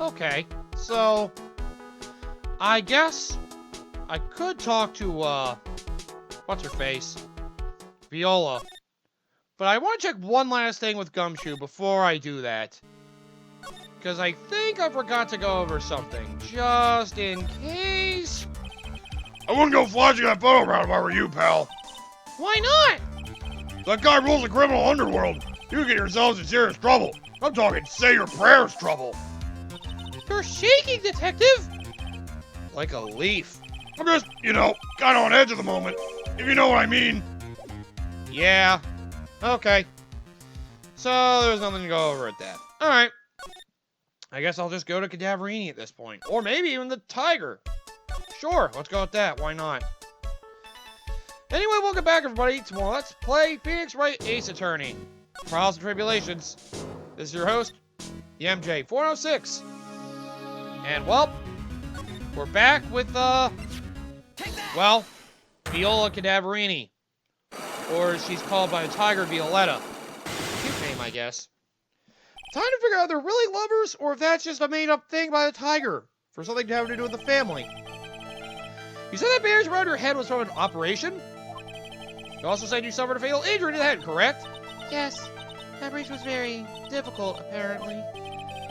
Okay, so I guess I could talk to, what's her face? Viola. But I want to check one last thing with Gumshoe before I do that. Because I think I forgot to go over something. Just in case. I wouldn't go flashing that photo around if I were you, pal. Why not? That guy rules the criminal underworld. You get yourselves in serious trouble. I'm talking say your prayers trouble. You're shaking, detective! Like a leaf. I'm just, kind of on edge at the moment, if you know what I mean. Yeah. Okay. So, there's nothing to go over at that. Alright. I guess I'll just go to Cadaverini at this point. Or maybe even the tiger. Sure, let's go with that. Why not? Anyway, welcome back, everybody, to Let's Play Phoenix Wright Ace Attorney. Trials and Tribulations. This is your host, the MJ406. And, well, we're back with, Viola Cadaverini. Or as she's called by the tiger, Violetta. Cute name, I guess. Time to figure out if they're really lovers, or if that's just a made-up thing by the tiger, for something to have to do with the family. You said that bandage around your head was from an operation? You also said you suffered a fatal injury to the head, correct? Yes, that operation was very difficult, apparently.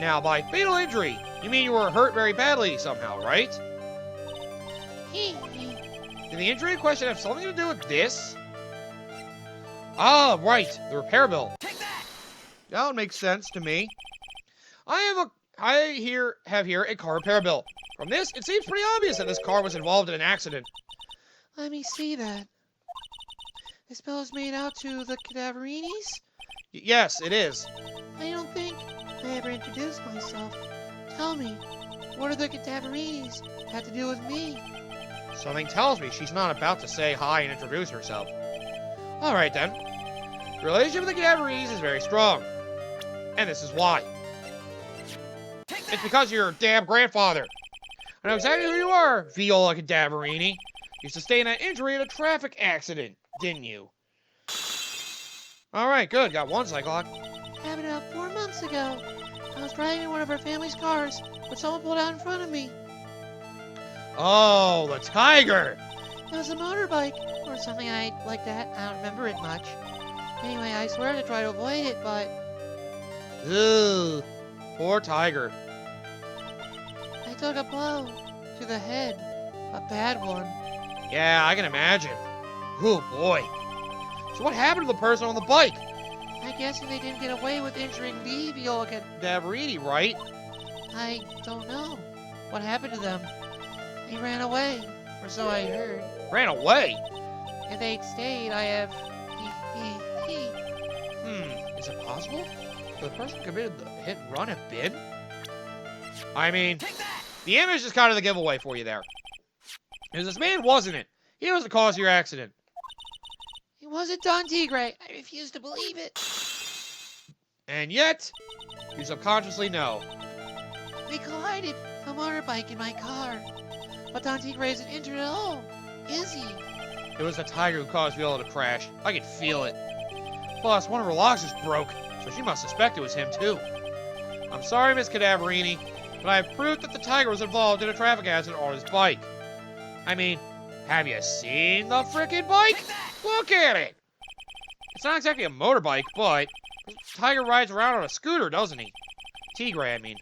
Now, by fatal injury, you mean you were hurt very badly somehow, right? Did the injury in question have something to do with this? Ah, right, the repair bill. That would make sense to me. I have here a car repair bill. From this, it seems pretty obvious that this car was involved in an accident. Let me see that. This bill is made out to the Cadaverinis? Yes, it is. I don't think I ever introduced myself. Tell me, what do the Cadaverinis have to do with me? Something tells me she's not about to say hi and introduce herself. Alright then. The relationship with the Cadaverinis is very strong. And this is why. It's because of your damn grandfather. I know exactly who you are, Viola Cadaverini. You sustained that injury in a traffic accident, didn't you? Alright, good. Got one Cyclops. Happened about 4 months ago. I was driving in one of our family's cars, but someone pulled out in front of me. Oh, the tiger! It was a motorbike, or something like that. I don't remember it much. Anyway, I swear to try to avoid it, but... Ugh. Poor tiger. I took a blow to the head. A bad one. Yeah, I can imagine. Oh, boy. So what happened to the person on the bike? I guess they didn't get away with injuring the Viola Cadaverini, right? I don't know. What happened to them? They ran away, or so I heard. Ran away? If they'd stayed, I have... Is it possible the person who committed the hit and run have been? I mean, the image is kind of the giveaway for you there. Because this man wasn't it. He was the cause of your accident. It wasn't Don Tigre. I refuse to believe it. And yet, you subconsciously know. We collided, a motorbike in my car. But Don Tigre isn't injured at all, is he? It was the tiger who caused Viola to crash. I could feel it. Plus, one of her locks just broke, so she must suspect it was him too. I'm sorry, Miss Cadaverini, but I have proof that the tiger was involved in a traffic accident on his bike. I mean, have you seen the frickin' bike? Look at it! It's not exactly a motorbike, but the tiger rides around on a scooter, doesn't he? Tigre, I mean.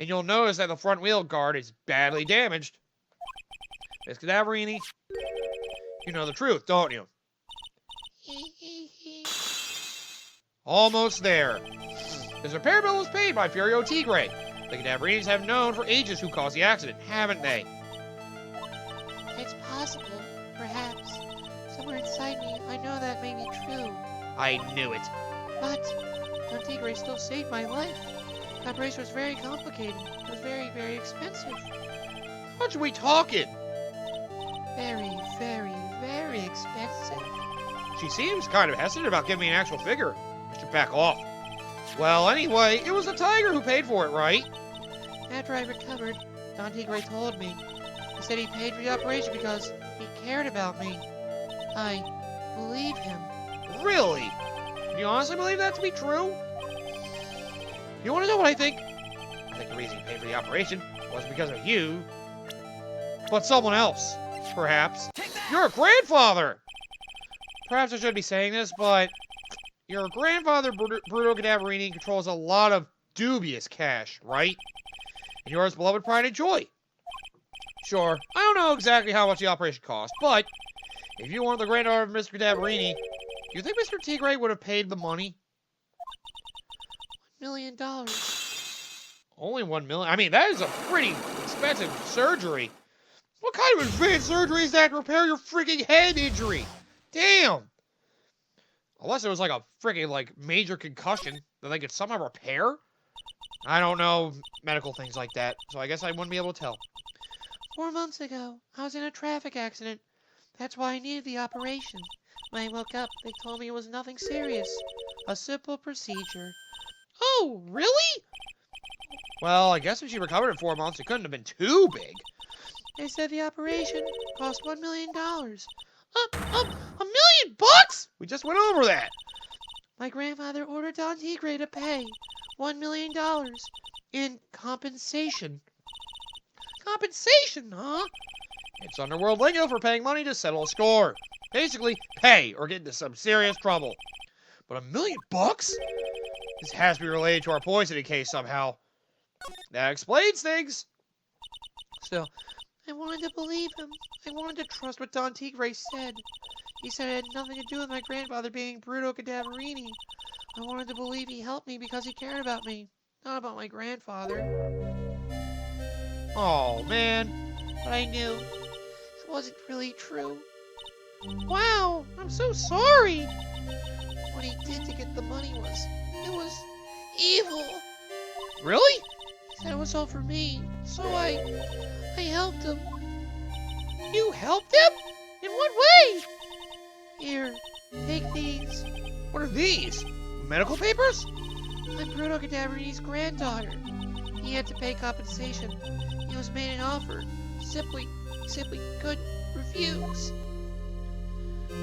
And you'll notice that the front wheel guard is badly damaged. Miss Cadaverini, you know the truth, don't you? Almost there. His repair bill was paid by Furio Tigre. The Cadaverinis have known for ages who caused the accident, haven't they? It's possible, perhaps. Somewhere inside me, I know that may be true. I knew it. But Don Tigre still saved my life. The operation was very complicated. It was very, very expensive. How much are we talking? Very, very, very expensive. She seems kind of hesitant about giving me an actual figure. I should back off. Well, anyway, it was the tiger who paid for it, right? After I recovered, Don Tigre told me. He said he paid for the operation because he cared about me. I believe him. Really? Do you honestly believe that to be true? You want to know what I think? I I think the reason he paid for the operation wasn't because of you, but someone else, perhaps. Your grandfather! Perhaps I shouldn't be saying this, but your grandfather, Bruno Cadaverini, controls a lot of dubious cash, right? And yours beloved pride and joy. Sure, I don't know exactly how much the operation cost, but if you weren't the granddaughter of Mr. Cadaverini, do you think Mr. Tigray would have paid the money? $1 million. Only 1 million? I mean, that is a pretty expensive surgery. What kind of advanced surgery is that to repair your freaking head injury? Damn! Unless it was like a freaking, like, major concussion that they could somehow repair? I don't know medical things like that, so I guess I wouldn't be able to tell. 4 months ago, I was in a traffic accident. That's why I needed the operation. When I woke up, they told me it was nothing serious. A simple procedure. Oh, really? Well, I guess if she recovered in 4 months, it couldn't have been too big. They said the operation cost $1 million. $1 million bucks? We just went over that. My grandfather ordered Don Tigray to pay $1 million in compensation. Compensation, huh? It's underworld lingo for paying money to settle a score. Basically, pay or get into some serious trouble. But $1 million bucks? This has to be related to our poisoning case somehow. That explains things. Still, I wanted to believe him. I wanted to trust what Don Tigray said. He said it had nothing to do with my grandfather being Bruno Cadaverini. I wanted to believe he helped me because he cared about me, not about my grandfather. Oh, man. But I knew it wasn't really true. Wow, I'm so sorry. What he did to get the money was evil. Really? He said it was all for me, so I helped him. You helped him? In what way? Here, take these. What are these? Medical papers? I'm Bruno Cadaverini's granddaughter. He had to pay compensation. He was made an offer. Simply couldn't refuse.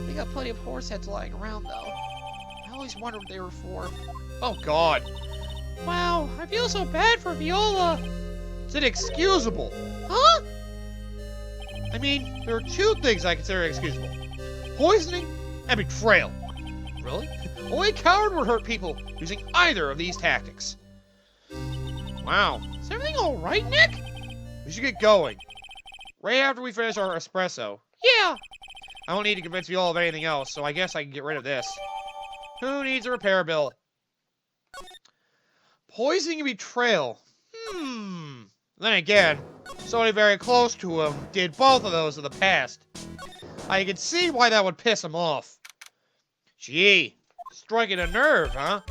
We got plenty of horse heads lying around, though. I always wondered what they were for. Oh, God. Wow, I feel so bad for Viola. It's inexcusable. Huh? I mean, there are two things I consider inexcusable. Poisoning and betrayal. Really? Only a coward would hurt people using either of these tactics. Wow. Is everything alright, Nick? We should get going. Right after we finish our espresso. Yeah. I don't need to convince you all of anything else, so I guess I can get rid of this. Who needs a repair bill? Poisoning and betrayal. Then again, somebody very close to him did both of those in the past. I can see why that would piss him off. Gee, striking a nerve, huh?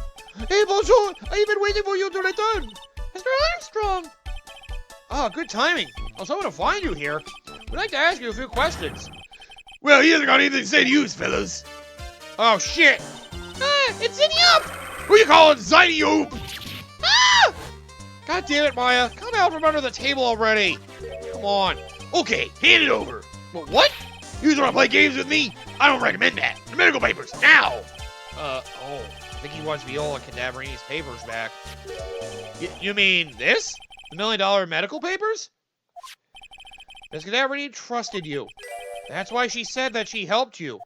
Hey, bonjour! I've been waiting for you to return! Mr. Armstrong! Ah, good timing. I was hoping to find you here. We'd like to ask you a few questions. Well, he hasn't got anything to say to you, fellas. Oh, shit! Ah, it's Zinniop! Who you calling Zinniop? Ah! God damn it, Maya. Come out from under the table already. Come on. Okay, hand it over. What? You want to play games with me? I don't recommend that. The medical papers, now! Oh. I think he wants Viola Cadaverini's papers back. You mean this? The $1 million medical papers? Miss Cadaverini trusted you. That's why she said that she helped you.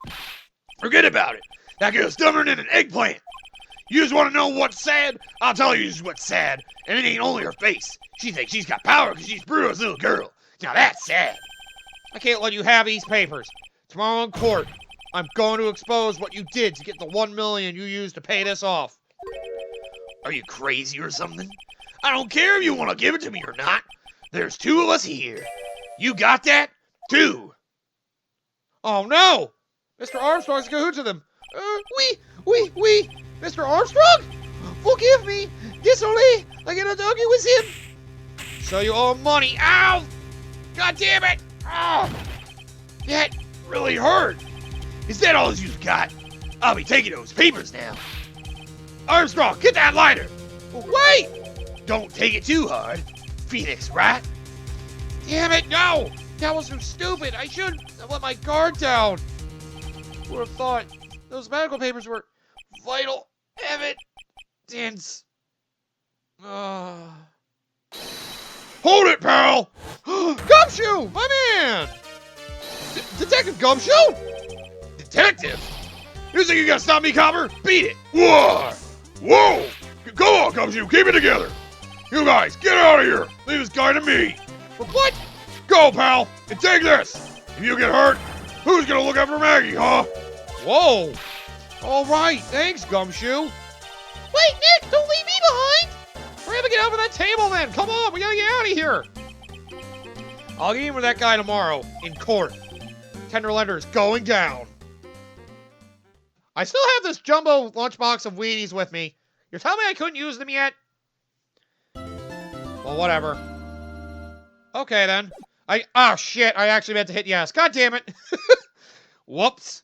Forget about it. That girl's stubborn than an eggplant. You just want to know what's sad? I'll tell you just what's sad. And it ain't only her face. She thinks she's got power because she's Bruno's little girl. Now that's sad. I can't let you have these papers. Tomorrow in court, I'm going to expose what you did to get the $1 million you used to pay this off. Are you crazy or something? I don't care if you want to give it to me or not. There's two of us here. You got that? Two. Oh no! Mr. Armstrong's in cahoots with him. We, Mr. Armstrong? Forgive me. Désolé. I cannot argue with him. So you owe him money. Ow! God damn it! Oh, that really hurt. Is that all you've got? I'll be taking those papers now. Armstrong, get that lighter. Wait! Don't take it too hard. Phoenix, right? Damn it, no! That was so stupid. I should have let my guard down. Would have thought those medical papers were vital evidence. Hold it, pal! Gumshoe, my man! Detective Gumshoe? Detective? You think you gotta stop me, Copper? Beat it! Whoa! Whoa! Go on, Gumshoe, keep it together! You guys, get out of here! Leave this guy to me! For what? Go, pal! And take this! If you get hurt, who's gonna look after Maggie, huh? Whoa! All right, thanks, Gumshoe. Wait, Nick, don't leave me behind! Hurry up and get over that table, then. Come on, we gotta get out of here. I'll get in with that guy tomorrow in court. Tenderlender's going down. I still have this jumbo lunchbox of Wheaties with me. You're telling me I couldn't use them yet? Well, whatever. Okay, then. Oh, shit, I actually meant to hit yes. God damn it. Whoops.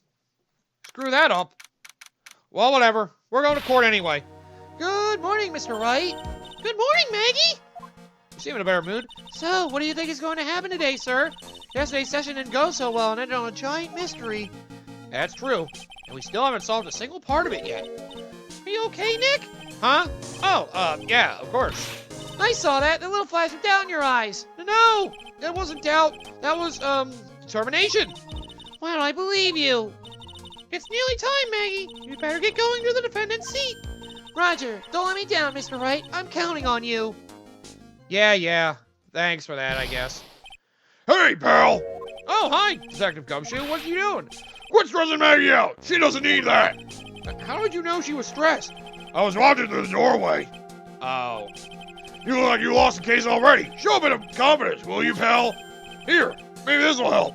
Screw that up. Well, whatever. We're going to court anyway. Good morning, Mr. Wright. Good morning, Maggie. You seem in a better mood. So, what do you think is going to happen today, sir? Yesterday's session didn't go so well and ended on a giant mystery. That's true. And we still haven't solved a single part of it yet. Are you okay, Nick? Huh? Oh, yeah, of course. I saw that. The little flash of doubt in your eyes. No, that wasn't doubt. That was, determination. Why don't I believe you? It's nearly time, Maggie. You better get going to the defendant's seat. Roger, don't let me down, Mr. Wright. I'm counting on you. Yeah. Thanks for that, I guess. Hey, pal! Oh, hi, Detective Gumshoe. What you doing? Quit stressing Maggie out! She doesn't need that! How did you know she was stressed? I was watching through the doorway. Oh. You look like you lost the case already. Show a bit of confidence, will you, pal? Here, maybe this will help.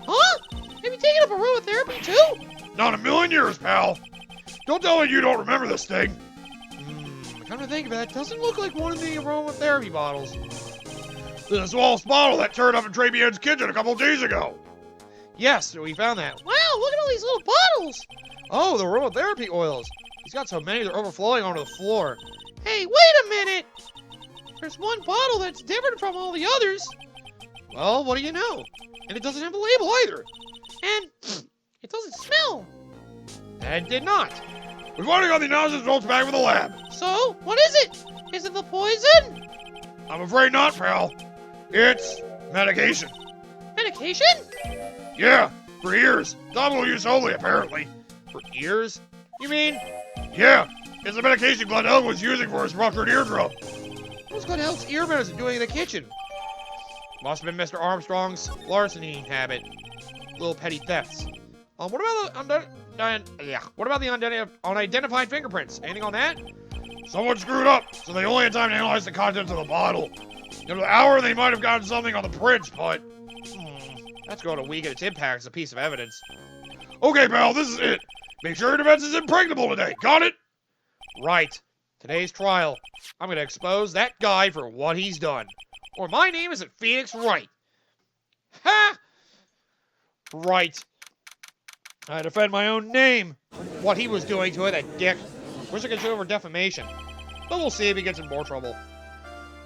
Huh? Have you taken up aromatherapy too? Not a million years, pal. Don't tell me you don't remember this thing. Come to think of it, doesn't look like one of the aromatherapy bottles. This is the smallest bottle that turned up in Tribulations' kitchen a couple of days ago. Yes, we found that. Wow, look at all these little bottles. Oh, the aromatherapy oils. He's got so many they're overflowing onto the floor. Hey, wait a minute. There's one bottle that's different from all the others. Well, what do you know? And it doesn't have a label either. And it doesn't smell. And did not. We finally got the analysis results back from the lab. So, what is it? Is it the poison? I'm afraid not, pal. It's medication. Medication? Yeah, for ears. Double use only, apparently. For ears? You mean? Yeah, it's the medication Glenelg was using for his ruptured eardrum. What's Glenelg's ear medicine doing in the kitchen? Must have been Mr. Armstrong's larceny habit. Little petty thefts. What about the unidentified fingerprints? Anything on that? Someone screwed up, so they only had time to analyze the contents of the bottle. In an hour, they might have gotten something on the prints, but... That's going to weaken its impact as a piece of evidence. Okay, pal, this is it. Make sure your defense is impregnable today. Got it? Right. Today's trial. I'm going to expose that guy for what he's done. Or my name isn't Phoenix Wright. Ha! Right. I defend my own name. What he was doing to it, that dick. Wish I could show over defamation. But we'll see if he gets in more trouble.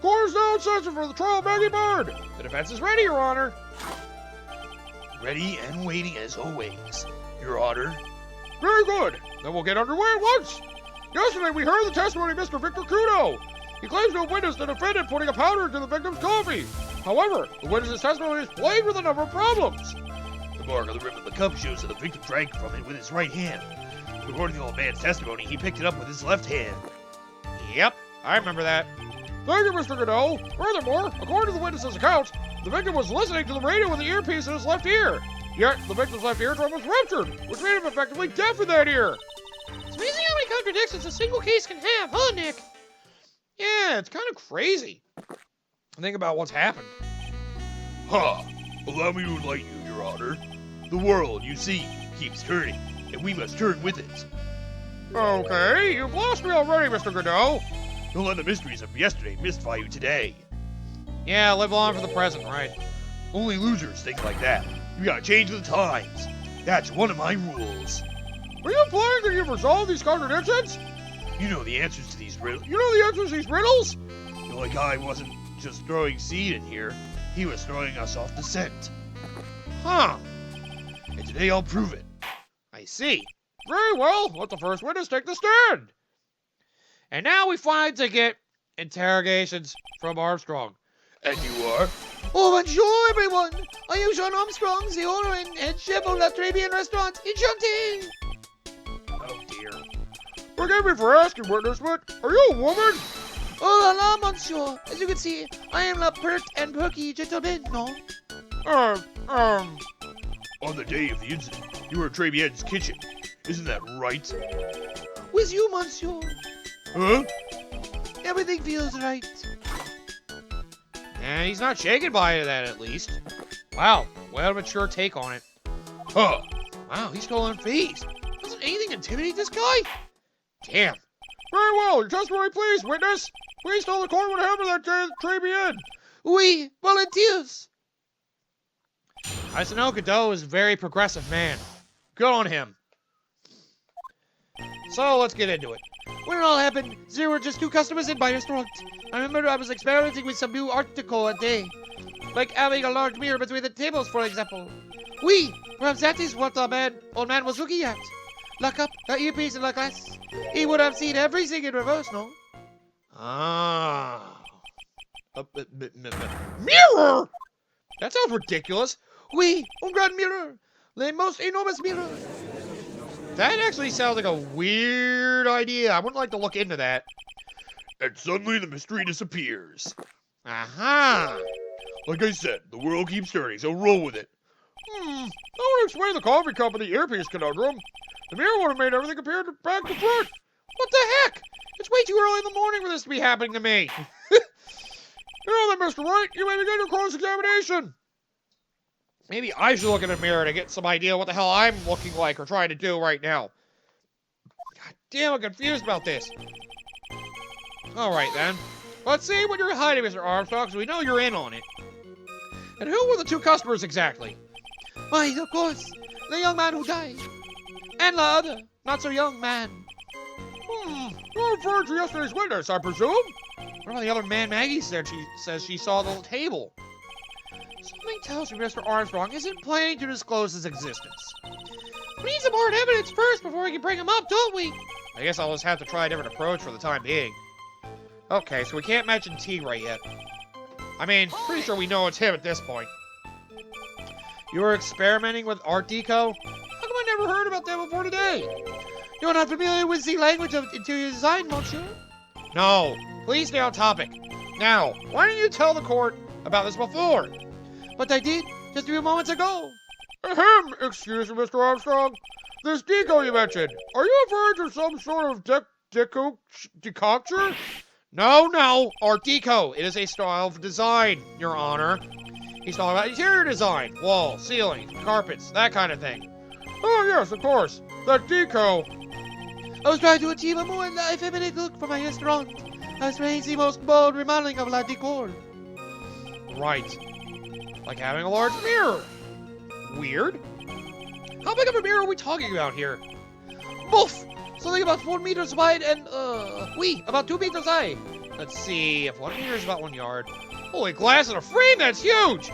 Court's now in session for the trial of Maggie Bird. The defense is ready, Your Honor. Ready and waiting as always, Your Honor. Very good. Then we'll get underway at once. Yesterday we heard the testimony of Mr. Victor Kudo. He claims to have witnessed the defendant putting a powder into the victim's coffee. However, the witness's testimony is plagued with a number of problems. The mark on the rim of the cup shows that the victim drank from it with his right hand. According to the old man's testimony, he picked it up with his left hand. Yep, I remember that. Thank you, Mr. Godot. Furthermore, according to the witness's account, the victim was listening to the radio with the earpiece in his left ear. Yet, the victim's left eardrum was ruptured, which made him effectively deaf in that ear. It's amazing how many contradictions a single case can have, huh, Nick? Yeah, it's kind of crazy. Think about what's happened. Huh. Allow me to enlighten you, Your Honor. The world, you see, keeps turning, and we must turn with it. Okay, you've lost me already, Mr. Godot. Don't let the mysteries of yesterday mystify you today. Yeah, live on for the present, right? Only losers think like that. You gotta change with the times. That's one of my rules. Are you implying that you've resolved these contradictions? You know the answers to these riddles. You know the answers to these riddles? The only guy wasn't just throwing seed in here. He was throwing us off the scent. Huh. And today I'll prove it. I see. Very well, let the first witness take the stand. And now we finally get Interrogations from Armstrong. And you are? Oh, bonjour, everyone. I am Jean Armstrong, the owner and head chef of La Tribulations restaurant. Enchanté. Oh dear. Forgive me for asking, witness, but are you a woman? Oh la la, monsieur. As you can see, I am la pert and perky gentleman, no? On the day of the incident, you were at Tribulations' kitchen. Isn't that right? With you, monsieur. Huh? Everything feels right. And he's not shaken by that, at least. Wow, well mature take on it. Huh. Wow, he's stolen fees. Doesn't anything intimidate this guy? Damn. Very well, your testimony, please, witness. Please tell the court what happened that day at Tribulations. Oui, volunteers. I just know Godot is a very progressive man. Good on him. So, let's get into it. When it all happened, there were just 2 customers in my restaurant. I remember I was experimenting with some new art deco a day. Like having a large mirror between the tables, for example. Oui, perhaps that is what the old man was looking at. Lock up, the earpiece, and the glass. He would have seen everything in reverse, no? Ah. Mirror! That sounds ridiculous. Oui, un grand mirror. The most enormous mirror. That actually sounds like a weird idea. I wouldn't like to look into that. And suddenly the mystery disappears. Aha! Like I said, the world keeps turning, so roll with it. That would explain the coffee cup and the earpiece conundrum. The mirror would have made everything appear back to front. What the heck? It's way too early in the morning for this to be happening to me. Now then, Mr. Wright, you may begin your cross-examination. Maybe I should look in a mirror to get some idea what the hell I'm looking like or trying to do right now. God damn, I'm confused about this. Alright then. Let's see what you're hiding, Mr. Armstrong, because we know you're in on it. And who were the 2 customers exactly? Why, of course, the young man who died. And the other, not so young man. You're referring to yesterday's witness, I presume? What about the other man Maggie said she says she saw the table? Something tells me Mr. Armstrong isn't planning to disclose his existence. We need some more evidence first before we can bring him up, don't we? I guess I'll just have to try a different approach for the time being. Okay, so we can't mention T right yet. I mean, pretty sure we know it's him at this point. You were experimenting with Art Deco? How come I never heard about that before today? You're not familiar with the language of interior design, monsieur? No, please stay on topic. Now, why didn't you tell the court about this before? But I did, just a few moments ago. Ahem, excuse me, Mr. Armstrong. This deco you mentioned, are you referring to some sort of decoction? No, Art Deco. It is a style of design, Your Honor. He's talking about interior design, walls, ceilings, carpets, that kind of thing. Oh, yes, of course. That deco. I was trying to achieve a more effeminate look for my restaurant. I was trying the most bold remodeling of la decor. Right. Like having a large mirror. Weird. How big of a mirror are we talking about here? Boof! Something about 4 meters wide and, oui, about 2 meters high. Let's see, if 1 meter is about 1 yard. Holy glass in a frame, that's huge!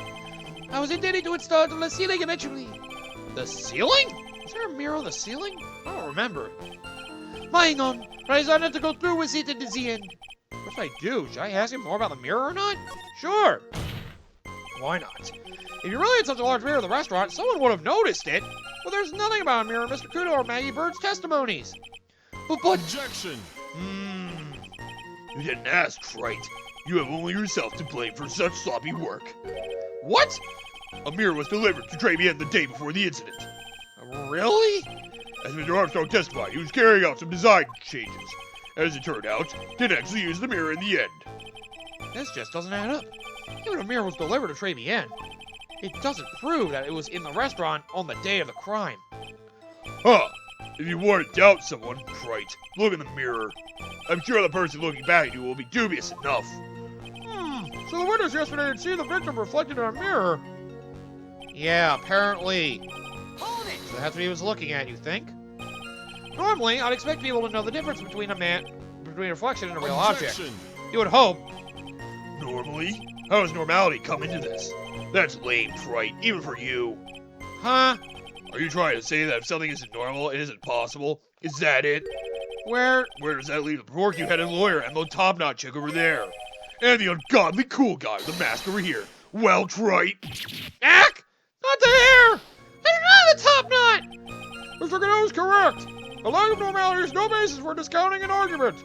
I was intending to install it on the ceiling eventually. The ceiling? Is there a mirror on the ceiling? I don't remember. Mine on, but I decided to go through with it in the end. What should I do? Should I ask him more about the mirror or not? Sure. Why not? If you really had such a large mirror in the restaurant, someone would have noticed it. Well, there's nothing about a mirror in Mr. Kudo or Maggie Bird's testimonies. But Objection! You didn't ask, right? You have only yourself to blame for such sloppy work. What? A mirror was delivered to Tribulations the day before the incident. Really? As Mr. Armstrong testified, he was carrying out some design changes. As it turned out, didn't actually use the mirror in the end. This just doesn't add up. Even if a mirror was delivered to Tribulations, it doesn't prove that it was in the restaurant on the day of the crime. Huh. If you want to doubt someone, right, look in the mirror. I'm sure the person looking back at you will be dubious enough. So the witness yesterday had seen the victim reflected in a mirror. Yeah, apparently. So that's what he was looking at, you think? Normally, I'd expect people to know the difference between a reflection and a real object. Objection! You would hope. Normally? How does normality come into this? That's lame, right, even for you. Huh? Are you trying to say that if something isn't normal, it isn't possible? Is that it? Where? Where does that leave the porky-headed lawyer and the top-knot chick over there? And the ungodly cool guy with the mask over here. Well, Trite. Ack! Not the hair! I don't know the top knot! Mr. Godot is correct. A lack of normality is no basis for discounting an argument.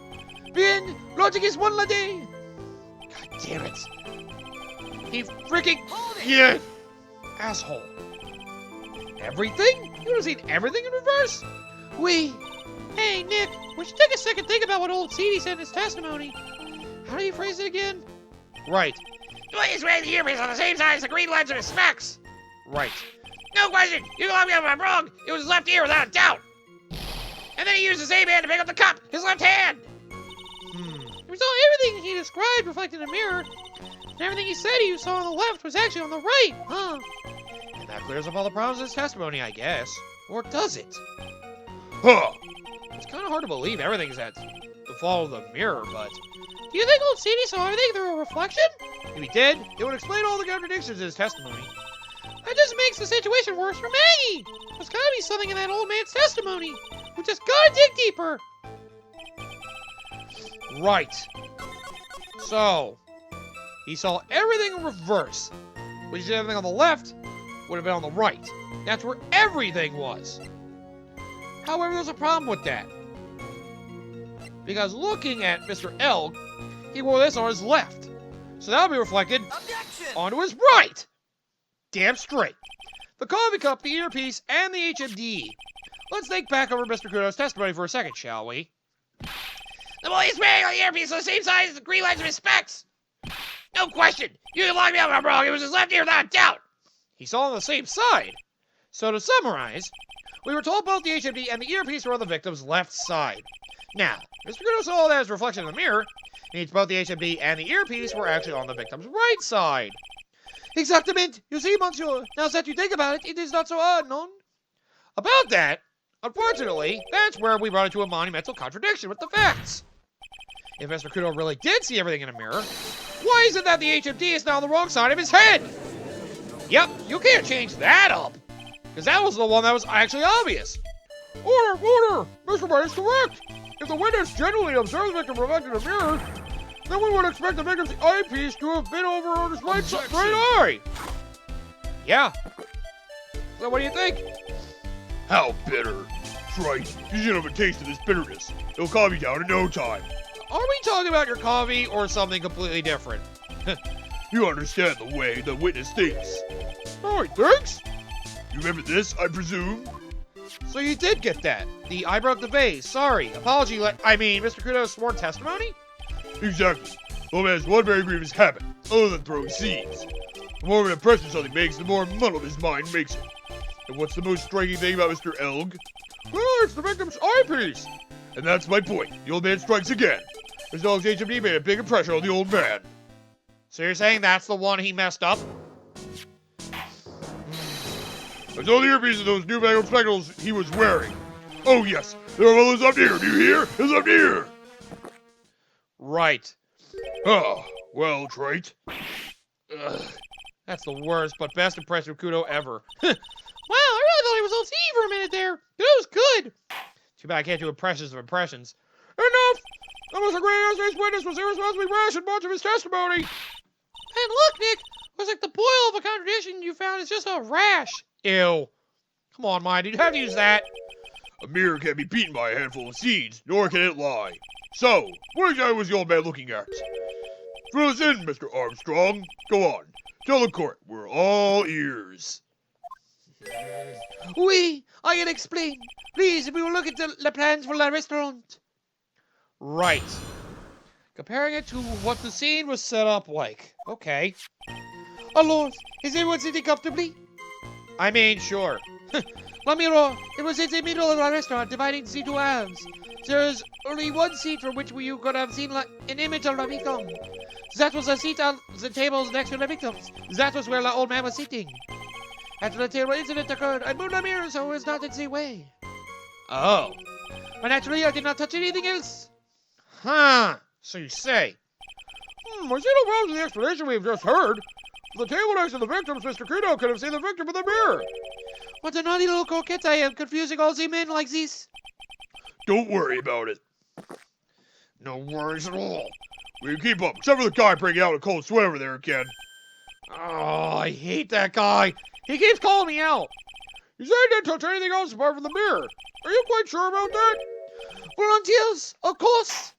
Bien, logic is one la day. God damn it. He freaking... Yeah! Asshole. Everything? You would have seen everything in reverse? We. Hey, Nick, we should take a second think about what old Seedy said in his testimony. How do you phrase it again? Right. The way he's wearing the earpiece on the same side as the green lens of his specs. Right. No question. You can let me know if I'm wrong. It was his left ear without a doubt. And then he used the same hand to pick up the cup. His left hand. We saw everything he described reflected in a mirror. And everything he said you saw on the left was actually on the right, huh? And that clears up all the problems in his testimony, I guess. Or does it? Huh. It's kind of hard to believe everything's at the fall of the mirror, but Do you think old Seedy saw everything through a reflection? if he did, it would explain all the contradictions in his testimony. That just makes the situation worse for Maggie. There's gotta be something in that old man's testimony. We just gotta dig deeper. Right. So, he saw everything in reverse, which is everything on the left would have been on the right. That's where everything was. However, there's a problem with that. Because looking at Mr. Elg, he wore this on his left. So that would be reflected onto his right. Damn straight. The coffee cup, the earpiece, and the HMD. Let's think back over Mr. Kudo's testimony for a second, shall we? The boy is wearing on the earpiece on the same side as the green lens of his specs. No question. You can lock me up if I'm wrong. It was his left ear without a doubt. He saw on the same side. So to summarize, we were told both the HMD and the earpiece were on the victim's left side. Now, Mr. Kudo saw that as reflection in the mirror, means both the HMD and the earpiece were actually on the victim's right side. Exactamente. You see, monsieur, now that you think about it, it is not so hard, no? About that, unfortunately, that's where we run into a monumental contradiction with the facts. If Mr. Kudo really did see everything in a mirror, why is it that the HMD is now on the wrong side of his head? Yep, you can't change that up, because that was the one that was actually obvious. Order! Mr. White is correct. If the witness genuinely observed the victim reflected in a mirror, then we would expect the victim's eyepiece to have been over on his right eye. Yeah. So what do you think? How bitter. Trite. You should have a taste of this bitterness. It'll calm you down in no time. Are we talking about your coffee or something completely different? You understand the way the witness thinks. Oh, thanks. You remember this, I presume? So you did get that. The I broke the vase. Sorry. Apology. Mr. Kudo's sworn testimony? Exactly. Old man has one very grievous habit, other than throwing seeds. The more of an impression something makes, the more muddled his mind makes it. And what's the most striking thing about Mr. Elg? Well, it's the victim's eyepiece. And that's my point. The old man strikes again. Mr. Elg's HMD made a big impression on the old man. So you're saying that's the one he messed up? There's all the earpieces of those newfangled spectacles he was wearing. Oh yes, there are all those up here. Do you hear? His up here. Right. Ah, well, Trite. That's the worst but best impression of Kudo ever. Wow, I really thought he was old Seedy for a minute there. That was good. Too bad I can't do impressions of impressions. Enough! That was a great yesterday's witness was irresponsibly rash in much of his testimony. And look, Nick, looks like the boil of a contradiction you found is just a rash. Ew. Come on, Mine, you'd have to use that. A mirror can't be beaten by a handful of seeds, nor can it lie. So, what exactly was the old man looking at? Fill us in, Mr. Armstrong. Go on. Tell the court. We're all ears. Oui, I can explain. Please, if we will look at the plans for the restaurant. Right. Comparing it to what the scene was set up like. Okay. Alors, is everyone sitting comfortably? I mean, sure. La mirror, it was in the middle of the restaurant, dividing the two halves. There is only one seat from which you could have seen an image of the victim. That was a seat on the tables next to the victims. That was where the old man was sitting. After the terrible incident occurred, I moved the mirror so it was not in the way. Oh. But naturally, I did not touch anything else. Huh. So you say. I see no problem with the explanation we have just heard. The table next to the victims, Mr. Kudo could have seen the victim in the mirror. What a naughty little coquette I am, confusing all the men like this. Don't worry about it. No worries at all. We can keep up, except for the guy breaking out a cold sweat over there again. Oh, I hate that guy. He keeps calling me out. You said he didn't touch anything else apart from the mirror. Are you quite sure about that? Volunteers, of course.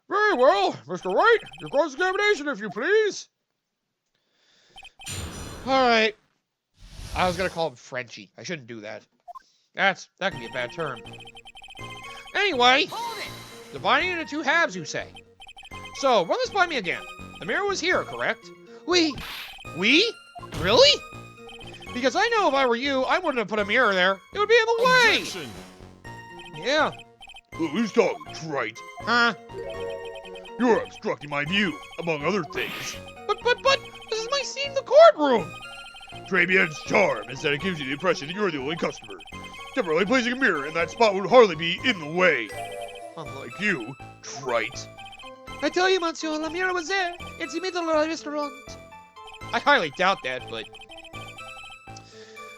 Very well, Mr. White. Your cross-examination, if you please. All right. I was gonna call him Frenchie. I shouldn't do that. That could be a bad term. Anyway, dividing into two halves, you say. So, run this by me again. The mirror was here, correct? We? Really? Because I know if I were you, I wouldn't have put a mirror there. It would be in the way. Objection. Yeah. Who's talking, Trite? Huh? You're obstructing my view, among other things. But, this is my seat in the courtroom. Tribulance's charm is that it gives you the impression that you're the only customer. Temporarily placing a mirror in that spot would hardly be in the way. Unlike you, Trite. I tell you, monsieur, the mirror was there. It's the middle of the restaurant. I highly doubt that, but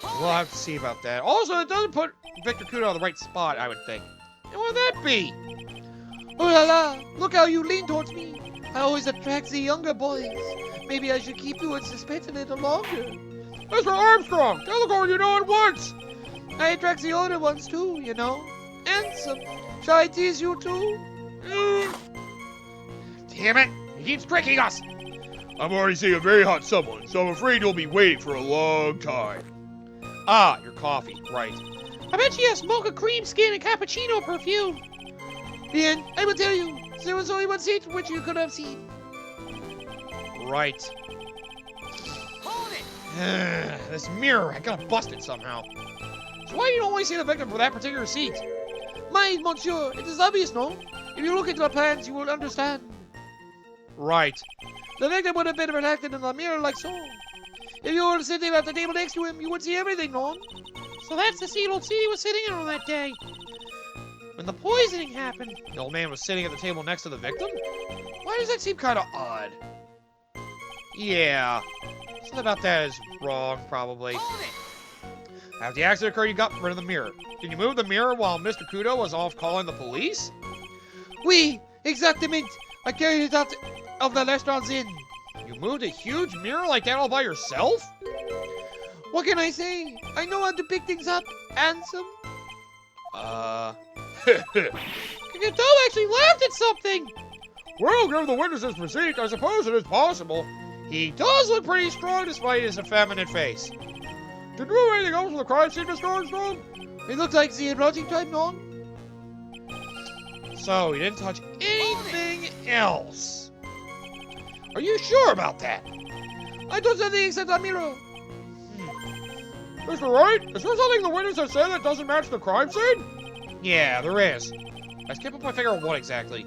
we'll have to see about that. Also, it doesn't put Victor Kudo on the right spot, I would think. And what would that be? Oh la la, look how you lean towards me. I always attract the younger boys. Maybe I should keep you in suspense a little longer. Mr. Armstrong, tell the court you know at once. I attract the older ones too, you know. Handsome. Shall I tease you too? Damn it! He keeps tricking us! I'm already seeing a very hot someone, so I'm afraid you'll be waiting for a long time. Ah, your coffee, right. I bet she has mocha cream skin and cappuccino perfume. And I will tell you, there was only one seat which you could have seen. Right. Hold it! This mirror, I gotta bust it somehow. So why do you only see the victim for that particular seat? Mind, monsieur, it is obvious, no? If you look into the plans, you will understand. Right. The victim would have been reflected in the mirror like so. If you were sitting at the table next to him, you would see everything, no? So that's the seat old C was sitting in on that day. When the poisoning happened, The old man was sitting at the table next to the victim? Why does that seem kind of odd? Yeah. Something about that is wrong, probably. After the accident occurred, you got rid of the mirror. Did you move the mirror while Mr. Kudo was off calling the police? Oui, exactement. I carried it out of the restaurant's inn. You moved a huge mirror like that all by yourself? What can I say? I know how to pick things up. Handsome. Kagato actually laughed at something. Well, given the witness's physique, I suppose it is possible. He does look pretty strong despite his effeminate face. Did you do anything else with the crime scene, Mr. Armstrong? It looked like the erotic type, no? So, he didn't touch anything else. Are you sure about that? I touched nothing except the mirror. Mr. Wright, is there something the witness has said that doesn't match the crime scene? Yeah, there is. I just can't put my finger on what exactly.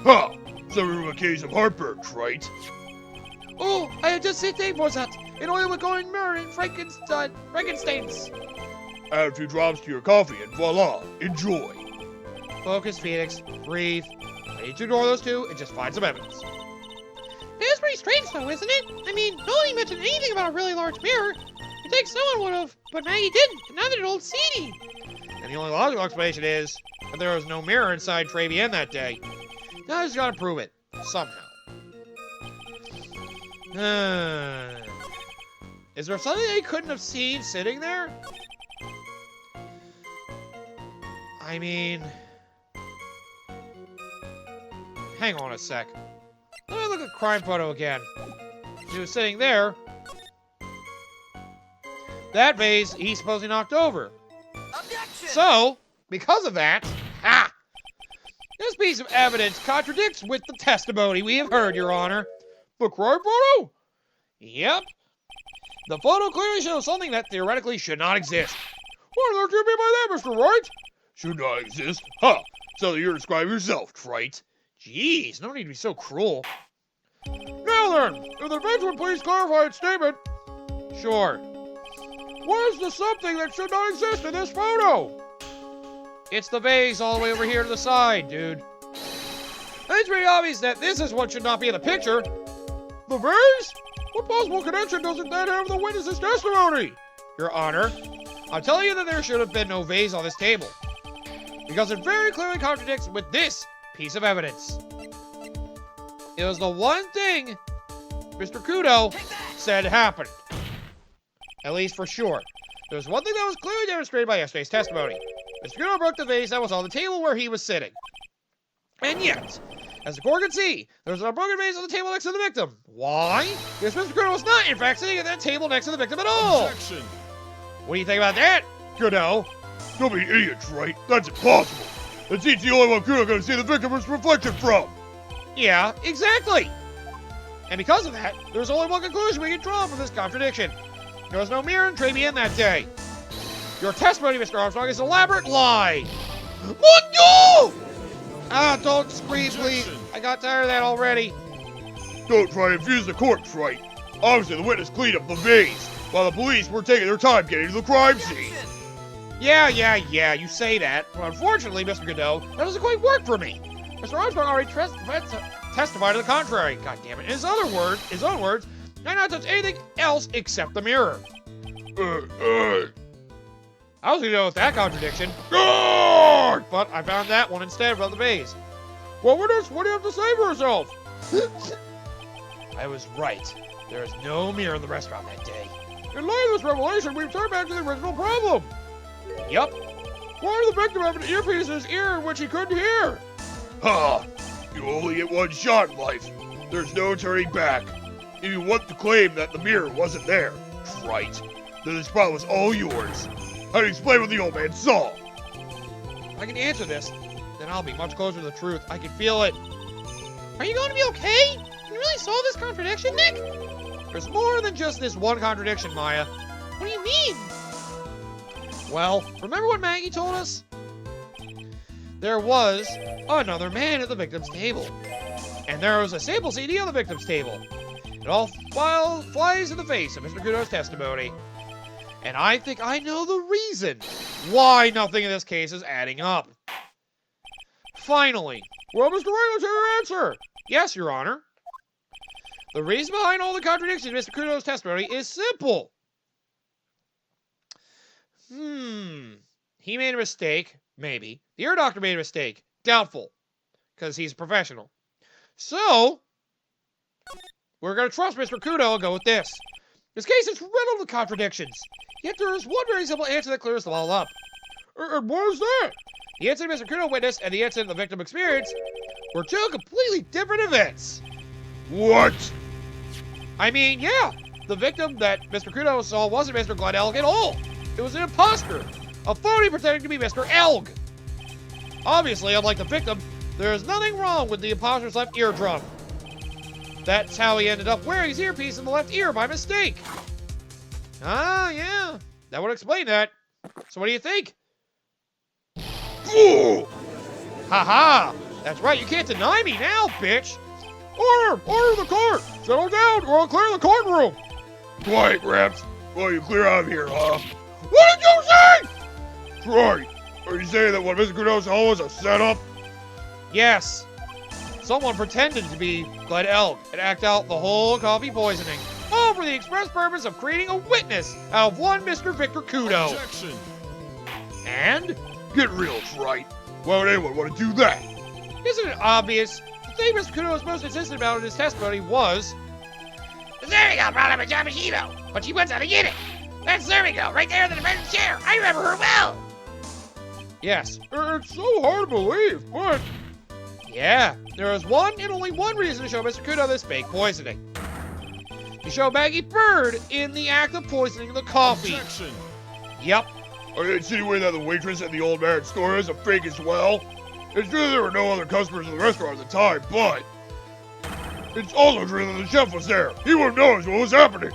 Huh! Suffering from a case of heartburn, right? Oh, I had just sitting for that. An oil with golden mirror and Frankenstein's. Add a few drops to your coffee and voila, enjoy. Focus, Phoenix. Breathe. I need to ignore those two and just find some evidence. It is pretty strange though, isn't it? I mean, nobody mentioned anything about a really large mirror. You'd think someone would have, but Maggie didn't, and neither did old Seedy. And the only logical explanation is that there was no mirror inside Travian that day. Now I just gotta prove it. Somehow. Is there something they couldn't have seen sitting there? I mean... Hang on a sec. Let me look at crime photo again. He was sitting there. That vase he supposedly knocked over. Objection! So, because of that, this piece of evidence contradicts with the testimony we have heard, Your Honor. The crime photo? Yep. The photo clearly shows something that theoretically should not exist. What on earth do you mean by that, Mr. Wright? Should not exist? Huh! So you're describing yourself, Trite. Jeez, no need to be so cruel. Now then, if the bench would please clarify its statement. Sure. What is the something that should not exist in this photo? It's the vase all the way over here to the side, dude. It's pretty obvious that this is what should not be in the picture. The vase? What possible connection doesn't that have with the witness's testimony? Your Honor, I'm telling you that there should have been no vase on this table. Because it very clearly contradicts with this piece of evidence. It was the one thing Mr. Kudo said happened. At least for sure. There was one thing that was clearly demonstrated by yesterday's testimony. Mr. Kudo broke the vase that was on the table where he was sitting. And yet, as the court could see, there was a broken vase on the table next to the victim. Why? Because Mr. Kudo was not, in fact, sitting at that table next to the victim at all. Objection. What do you think about that, Kudo? Don't be idiots, right? That's impossible. The seat's the only one Kudo gonna see the victim was reflected from. Yeah, exactly. And because of that, there's only one conclusion we can draw from this contradiction. There was no mirror in Tribune that day. Your testimony, Mr. Armstrong, is an elaborate lie. What? No! Ah, don't scream, please. I got tired of that already. Don't try to infuse the corpse, right? Obviously, the witness cleaned up the vase, while the police were taking their time getting to the crime scene. Yeah, you say that. But unfortunately, Mr. Godot, that doesn't quite work for me. Mr. Armstrong already testified to the contrary. God damn it. In his own words, I not touch anything else except the mirror. I was gonna go with that contradiction. But I found that one instead about the vase. Well, what do you have to say for yourself? I was right. There is no mirror in the restaurant that day. In light of this revelation, we've turned back to the original problem. Yup. Why did the victim have an earpiece in his ear in which he couldn't hear? Ha! You only get one shot in life. There's no turning back. If you want to claim that the mirror wasn't there, right, then this problem was all yours. How do you explain what the old man saw? If I can answer this, then I'll be much closer to the truth. I can feel it. Are you going to be okay? You really saw this contradiction, Nick? There's more than just this one contradiction, Maya. What do you mean? Well, remember what Maggie told us? There was another man at the victim's table. And there was a sample CD on the victim's table. It all flies in the face of Mr. Kudo's testimony. And I think I know the reason why nothing in this case is adding up. Finally. Well, Mr. Wright, let's hear your answer. Yes, Your Honor. The reason behind all the contradictions in Mr. Kudo's testimony is simple. He made a mistake. Maybe. The ear doctor made a mistake. Doubtful. Because he's a professional. So, we're going to trust Mr. Kudo and go with this. This case is riddled with contradictions. Yet there is one very simple answer that clears them all up. And what is that? The incident Mr. Kudo witnessed and the incident the victim experienced were two completely different events. What? I mean, yeah. The victim that Mr. Kudo saw wasn't Mr. Glenn Elg at all. It was an imposter. A phony pretending to be Mr. Elg. Obviously, unlike the victim, there is nothing wrong with the imposter's left eardrum. That's how he ended up wearing his earpiece in the left ear by mistake. Ah, yeah. That would explain that. So what do you think? Fool! Haha! That's right, you can't deny me now, bitch! Order the court! Settle down, or I'll clear the courtroom! Quiet, Gramps. Well, you clear out of here, huh? What did you say?! Right. Are you saying that what Mr. Kudo saw was a setup? Yes. Someone pretended to be Glenn Elg and act out the whole coffee poisoning, all for the express purpose of creating a witness out of one Mr. Victor Kudo. Objection. And? Get real, right? Why would anyone want to do that? Isn't it obvious? The thing Mr. Kudo was most insistent about in his testimony was... The serving girl brought up a Jamashino, but she went out to get it. That serving girl, right there in the defendant's chair. I remember her well. Yes. It's so hard to believe, but... Yeah, there is one and only one reason to show Mr. Kudo this fake poisoning. To show Maggie Bird in the act of poisoning the coffee. Objection. Yep. Are you insinuating that the waitress at the old man's store is a fake as well? It's true there were no other customers in the restaurant at the time, but... It's also true that the chef was there. He would have noticed what was happening.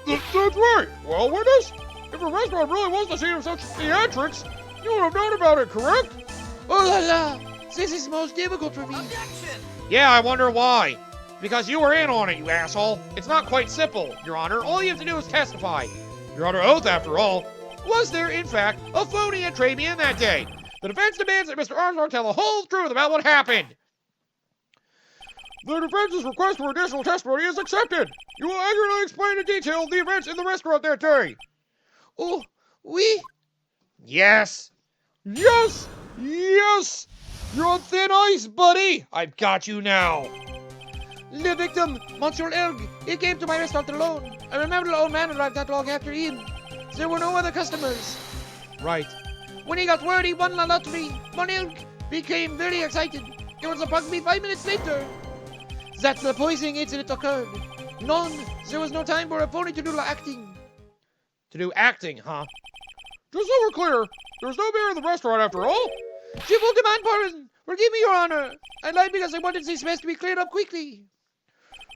That's right. Well, witness, if the restaurant really was the scene of such theatrics, you would have known about it, correct? Oh la la! This is most difficult for me. Objection! Yeah, I wonder why. Because you were in on it, you asshole. It's not quite simple, Your Honor. All you have to do is testify. You're under oath, after all. Was there, in fact, a phony at Tribune that day? The defense demands that Mr. Armstrong tell the whole truth about what happened. The defense's request for additional testimony is accepted. You will accurately explain in detail the events in the restaurant that day. Oh, oui? Yes. Yes! Yes! You're on thin ice, buddy! I've got you now. The victim, Monsieur Erg, he came to my restaurant alone. I remember the old man arrived not long after him. There were no other customers. Right. When he got word he won the lottery, Mon Erg became very excited. It was approximately 5 minutes later that the poisoning incident occurred. None, there was no time for a phony to do the acting. To do acting, huh? Just so we're clear, there's no beer in the restaurant after all? Je vous demande pardon. Forgive me, Your Honor. I lied because I wanted this mess to be cleared up quickly.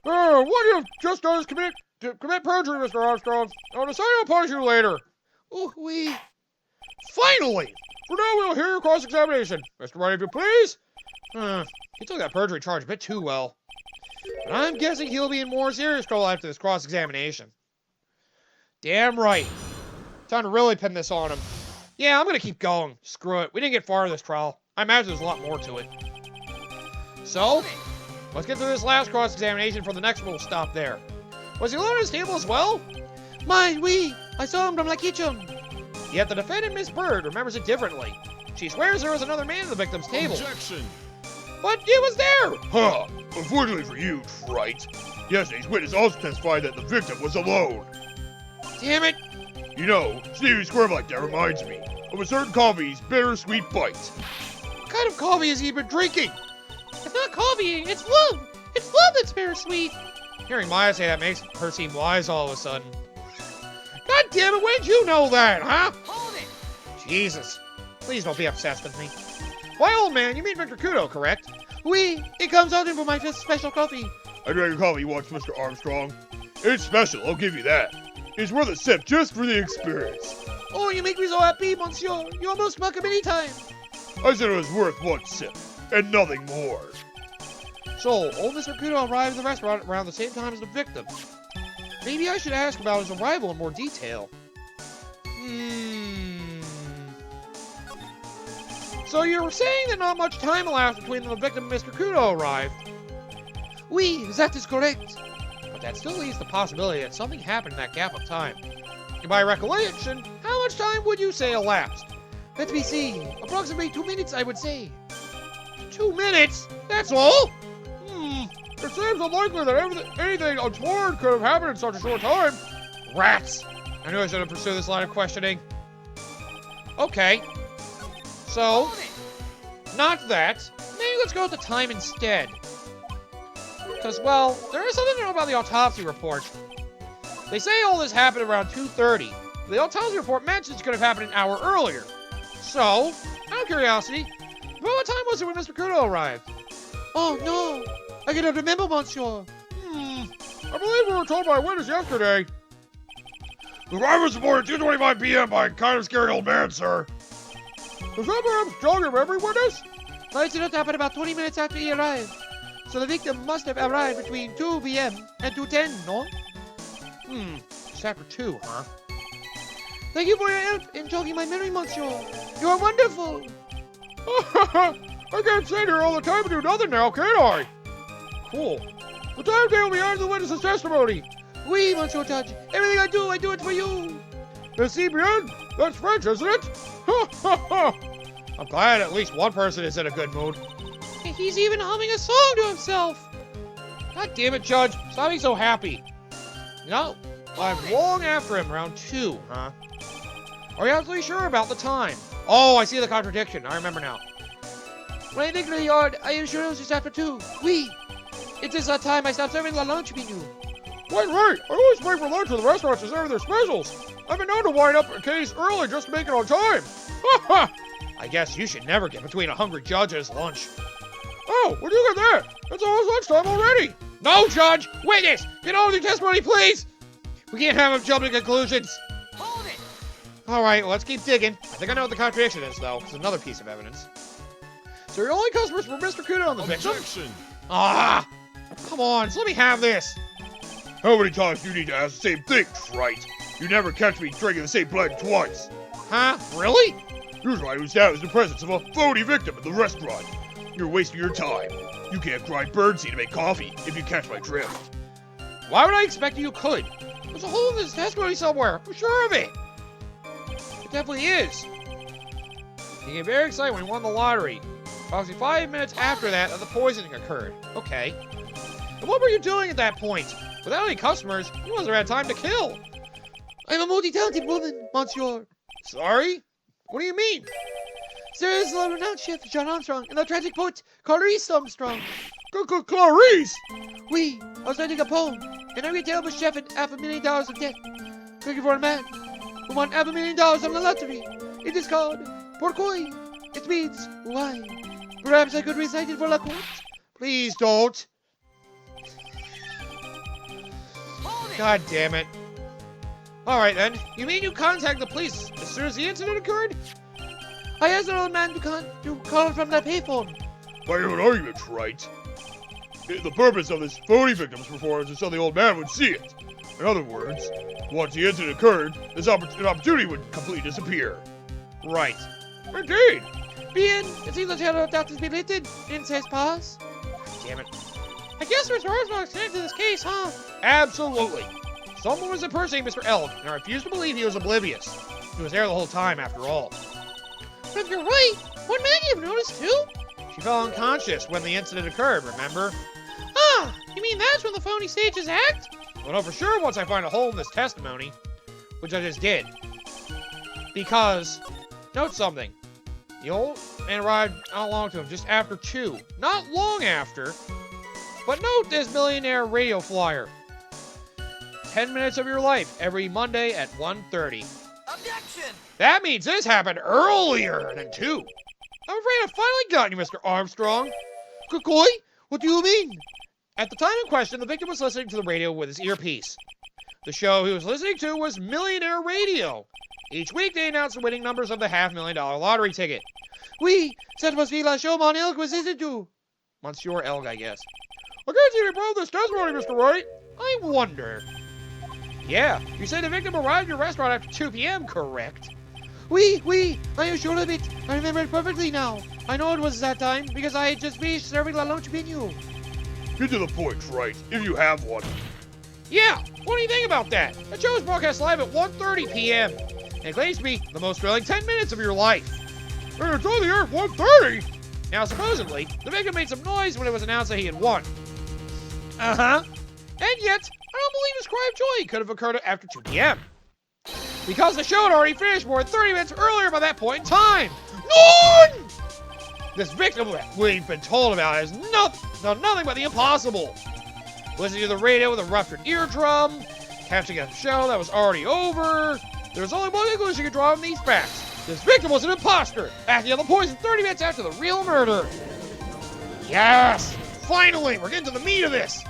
What you've just done is commit perjury, Mr. Armstrong. I'll decide I'll punish you later. Oh, oui. Finally! For now, we'll hear your cross-examination. Mr. Wright, if you please. He took that perjury charge a bit too well. But I'm guessing he'll be in more serious trouble after this cross-examination. Damn right. Time to really pin this on him. Yeah, I'm gonna keep going. Screw it. We didn't get far in this trial. I imagine there's a lot more to it. So, let's get through this last cross-examination for the next one we'll stop there. Was he alone at his table as well? My, oui. I saw him from the kitchen. Yet the defendant, Miss Bird, remembers it differently. She swears there was another man at the victim's table. Objection! But he was there! Huh. Unfortunately for you, Trite. Yesterday's witness also testified that the victim was alone. Damn it! You know, Stevie Squirm like that reminds me of a certain coffee's bittersweet bite. What kind of coffee has he been drinking? It's not coffee, it's love. It's love that's bittersweet. Hearing Maya say that makes her seem wise all of a sudden. God damn it, when'd you know that, huh? Hold it. Jesus. Please don't be obsessed with me. Why, old man, you mean Victor Kudo, correct? Oui, it comes out in for my special coffee. I drank a coffee once, Mr. Armstrong. It's special, I'll give you that. It's worth a sip just for the experience. Oh, you make me so happy, monsieur. You almost welcome any time. I said it was worth one sip, and nothing more. So, old Mr. Kudo arrived at the restaurant around the same time as the victim. Maybe I should ask about his arrival in more detail. So you were saying that not much time elapsed between the victim and Mr. Kudo arrived? Oui, that is correct. But that still leaves the possibility that something happened in that gap of time. And by recollection, how much time would you say elapsed? Let me see. Approximately 2 minutes, I would say. 2 minutes? That's all? It seems unlikely that anything untoward could have happened in such a short time. Rats! I knew I should have pursued this line of questioning. Okay. So, not that. Maybe let's go with the time instead. Because, well, there is something to know about the autopsy report. They say all this happened around 2:30. The autopsy report mentions it could have happened an hour earlier. So, out of curiosity, about what time was it when Mr. Kudo arrived? Oh, no. I cannot remember, monsieur. I believe we were told by a witness yesterday. The arrival was reported 2:25 p.m. by a kind of scary old man, sir. Does that perhaps jog your memory, witness? The incident happened about 20 minutes after he arrived. So the victim must have arrived between 2 p.m. and 2:10, no? Just after 2, huh? Thank you for your help in jogging my memory, monsieur. You are wonderful. I can't sit here all the time and do nothing now, can I? Cool. The timetable behind the witness's testimony. Oui, monsieur judge. Everything I do it for you. Merci bien. That's French, isn't it? I'm glad at least one person is in a good mood. He's even humming a song to himself. God damn it, Judge. Stop being so happy. No, I'm long after him, round 2, huh? Are you absolutely sure about the time? Oh, I see the contradiction. I remember now. When I think really hard, I am sure it was just after 2. Oui. It is that time I stopped serving the lunch menu. Right. I always wait for lunch when the restaurants are serving their specials. I've been known to wind up a case early just to make it on time. I guess you should never get between a hungry judge and his lunch. Oh, would you get that? It's almost lunchtime already. No, Judge! Witness! Get on with your testimony, please! We can't have him jump to conclusions. Hold it! Alright, well, let's keep digging. I think I know what the contradiction is, though. It's another piece of evidence. So your only customers were Mr. Kudo and the victim? Objection! Ah! Come on, just let me have this. How many times do you need to ask the same thing, Trite? You never catch me drinking the same blood twice. Huh? Really? Usually I was down in the presence of a phony victim at the restaurant. You're wasting your time. You can't grind birdseed to make coffee, if you catch my drift. Why would I expect you could? There's a hole in this testimony somewhere. I'm sure of it. It definitely is. He became very excited when he won the lottery. Approximately 5 minutes after that, the poisoning occurred. Okay. And what were you doing at that point? Without any customers, you must have had time to kill. I'm a multi-talented woman, monsieur. Sorry? What do you mean? There is the renowned chef John Armstrong and the tragic poet Clarice Armstrong. Clarice! Oui, I was writing a poem, and I retailed the chef at $500,000 of debt. Looking for a man who won $500,000 on the lottery. It is called Pourquoi. It means why. Perhaps I could recite it for la court. Please don't. God damn it. Alright then, you mean you contacted the police as soon as the incident occurred? I asked an old man to call from the payphone. By your own arguments, right? The purpose of this phony victim's performance is so the old man would see it. In other words, once the incident occurred, an opportunity would completely disappear. Right. Indeed. Bien, it seems the tale of doubt has been lifted. In says pause. Damn it. I guess Mr. Armstrong's connected to this case, huh? Absolutely. Someone was impersonating Mr. Elk, and I refuse to believe he was oblivious. He was there the whole time, after all. But you're right. Wouldn't Maggie have noticed, too? She fell unconscious when the incident occurred, remember? Ah, you mean that's when the phony stages act? Well, no, for sure once I find a hole in this testimony, which I just did. Because, note something. The old man arrived not long to him, just after 2. Not long after. But note this millionaire radio flyer. 10 minutes of your life every Monday at 1:30. Objection! That means this happened earlier than 2. I'm afraid I've finally gotten you, Mr. Armstrong. Kukoi? What do you mean? At the time in question, the victim was listening to the radio with his earpiece. The show he was listening to was Millionaire Radio. Each week they announced the winning numbers of the $500,000 lottery ticket. Oui, ça must be la show mon Elk was listening to. Monsieur Elg, I guess. I can't see any problem with this testimony, Mr. Wright. I wonder. Yeah, you say the victim arrived at your restaurant after 2 p.m., correct? Oui, I am sure of it. I remember it perfectly now. I know it was that time because I had just finished serving la lunch menu. Get to the point, right? If you have one. Yeah, what do you think about that? The show is broadcast live at 1:30 p.m. and it claims to be the most thrilling 10 minutes of your life. Hey, it's on the air at 1:30! Now, supposedly, the victim made some noise when it was announced that he had won. Uh-huh. And yet, I don't believe his cry of joy could have occurred after 2 p.m. Because the show had already finished more than 30 minutes earlier by that point in time. None! This victim we've been told about has nothing but the impossible. Listening to the radio with a ruptured eardrum, catching a show that was already over. There's only one conclusion you can draw from these facts. This victim was an imposter, acting on the poison 30 minutes after the real murder. Yes! Finally, we're getting to the meat of this.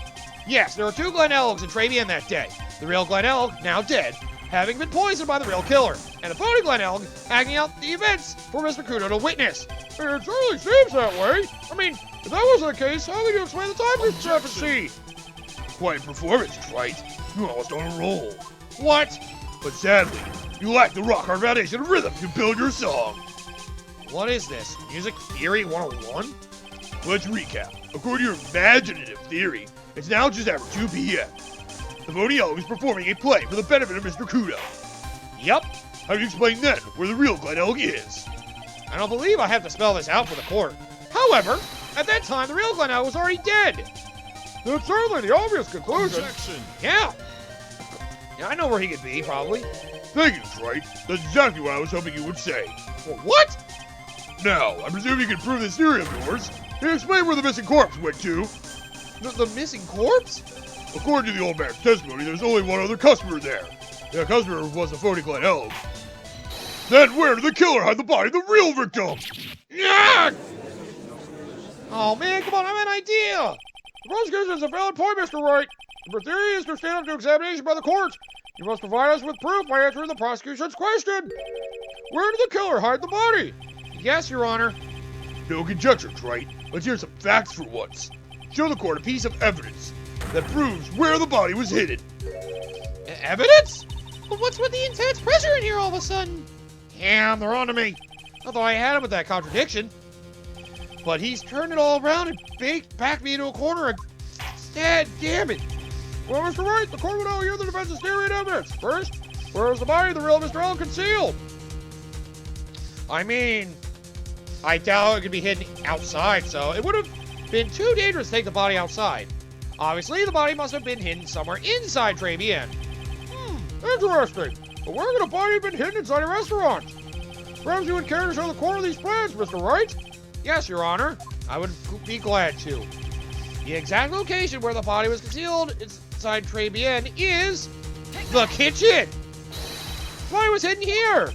Yes, there were 2 Glen Elgs in Tribulations that day. The real Glen Elg, now dead, having been poisoned by the real killer, and the phony Glen Elg acting out the events for Mr. Kudo to witness. It certainly seems that way. I mean, if that wasn't the case, how could you explain the time discrepancy? Quite performance, right? You're almost on a roll. What? But sadly, you lack the rock-hard foundation of rhythm to build your song. What is this? Music Theory 101? Let's recap. According to your imaginative theory, it's now just after 2 p.m. The phony elk is performing a play for the benefit of Mr. Kudo. Yup. How do you explain then where the real Glen Elk is? I don't believe I have to spell this out for the court. However, at that time, the real Glen Elg was already dead. That's certainly the obvious conclusion. Objection! Yeah, I know where he could be, probably. Thank you, Trite. That's exactly what I was hoping you would say. Well, what? Now, I presume you can prove this theory of yours. Can you explain where the missing corpse went to? The missing corpse? According to the old man's testimony, there's only one other customer there. The customer was the phony Glen Elk. Then where did the killer hide the body of the real victim? Yeah! Oh man, come on, I have an idea! The prosecution is a valid point, Mr. Wright. Your theory is to stand up to examination by the court. You must provide us with proof by answering the prosecution's question. Where did the killer hide the body? Yes, Your Honor. No conjecture, Trite. Let's hear some facts for once. Show the court a piece of evidence that proves where the body was hidden. Evidence? But what's with the intense pressure in here all of a sudden? Damn, they're on to me. I thought I had him with that contradiction. But he's turned it all around and backed me into a corner. Dad, damn it. Well, Mr. Wright, the court will now hear the defense's theory and evidence. First, where is the body of the real Mr. Elk concealed? I mean, I doubt it could be hidden outside, so it would have been too dangerous to take the body outside. Obviously, the body must have been hidden somewhere inside Tribulations. Interesting. But where could a body have been hidden inside a restaurant? Perhaps you would care to show the court of these plans, Mr. Wright? Yes, Your Honor. I would be glad to. The exact location where the body was concealed inside Tribulations is the kitchen. The body was hidden here.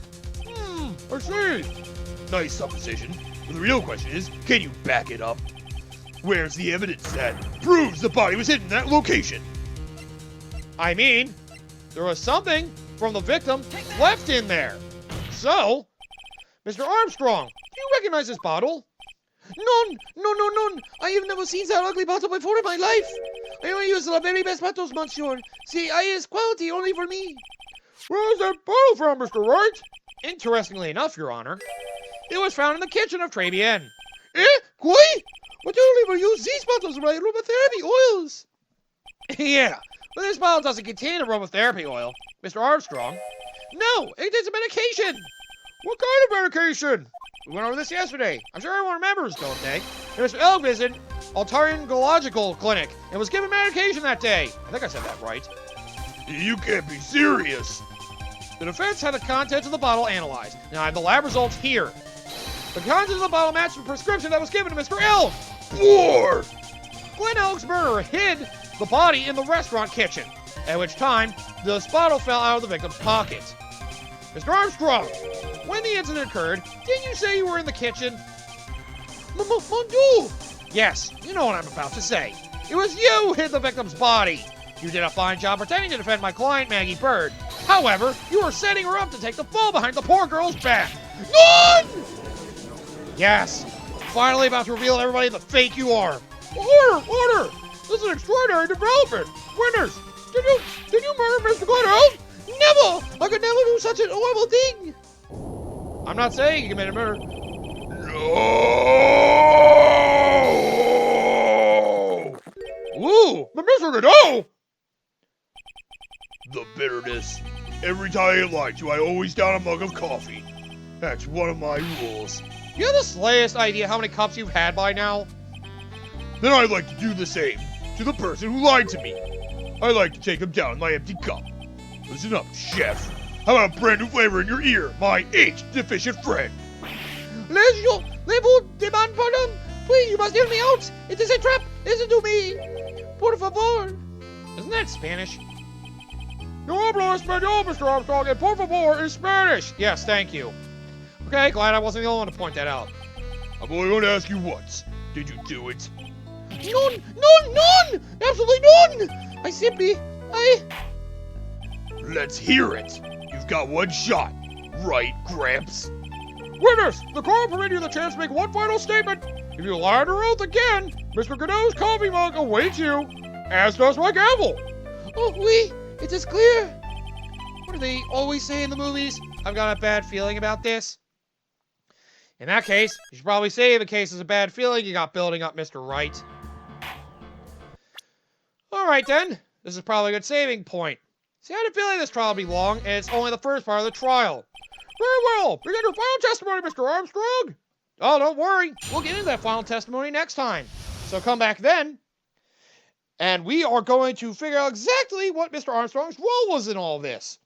I see. Nice supposition. But the real question is, can you back it up? Where's the evidence that proves the body was hidden in that location? I mean, there was something from the victim left in there. So, Mr. Armstrong, do you recognize this bottle? None. I have never seen that ugly bottle before in my life. I only use the very best bottles, monsieur. See, I use quality only for me. Where's that bottle from, Mr. Wright? Interestingly enough, Your Honor, it was found in the kitchen of Tribulations. Quoi? But you only use these bottles for my aromatherapy oils. Yeah, but this bottle doesn't contain aromatherapy oil, Mr. Armstrong. No, it is a medication. What kind of medication? We went over this yesterday. I'm sure everyone remembers, don't they? Mr. Elk visited Otorrinolagical Clinic and was given medication that day. I think I said that right. You can't be serious. The defense had the contents of the bottle analyzed. Now I have the lab results here. The contents of the bottle matched the prescription that was given to Mr. Elk. War! Glenn Elk's murderer hid the body in the restaurant kitchen, at which time this bottle fell out of the victim's pocket. Mr. Armstrong, when the incident occurred, didn't you say you were in the kitchen? Mon Dieu! Yes, you know what I'm about to say. It was you who hid the victim's body. You did a fine job pretending to defend my client, Maggie Bird. However, you were setting her up to take the fall behind the poor girl's back. None! Yes, finally about to reveal to everybody the fake you are. Order! This is an extraordinary development. Winners, did you murder Mr. Glenn Elk? Never! I could never do such an horrible thing. I'm not saying you committed murder. No! Ooh, but Mr. Godot! The bitterness. Every time I lie to you, I always down a mug of coffee. That's one of my rules. You have the slightest idea how many cups you've had by now? Then I'd like to do the same to the person who lied to me. I like to take him down in my empty cup. Listen up, chef. How about a brand new flavor in your ear, my H-deficient friend? Les demand pardon. Please, you must hear me out. It is a trap. Listen to me. Por favor. Isn't that Spanish? No hablo español, Mr. Armstrong, and por favor is Spanish. Yes, thank you. Okay, glad I wasn't the only one to point that out. I'm only going to ask you once. Did you do it? None! Absolutely none! Let's hear it. You've got one shot. Right, Gramps? Witness, the court will permit you the chance to make one final statement. If you lie under oath again, Mr. Godot's coffee mug awaits you, as does my gavel. Oh, oui, it is clear. What do they always say in the movies? I've got a bad feeling about this. In that case, you should probably save in case there's a bad feeling you got building up, Mr. Wright. Alright then, this is probably a good saving point. See, I had a feeling this trial would be long, and it's only the first part of the trial. Very well, begin your final testimony, Mr. Armstrong. Oh, don't worry, we'll get into that final testimony next time. So come back then, and we are going to figure out exactly what Mr. Armstrong's role was in all this.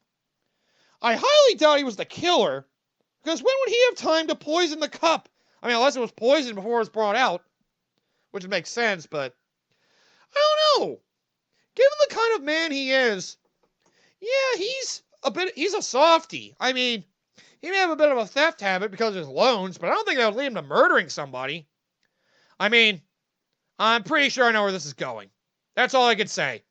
I highly doubt he was the killer, because when would he have time to poison the cup? I mean, unless it was poisoned before it was brought out, which would make sense, but I don't know. Given the kind of man he is, yeah, he's a softie. I mean, he may have a bit of a theft habit because of his loans, but I don't think that would lead him to murdering somebody. I mean, I'm pretty sure I know where this is going. That's all I can say.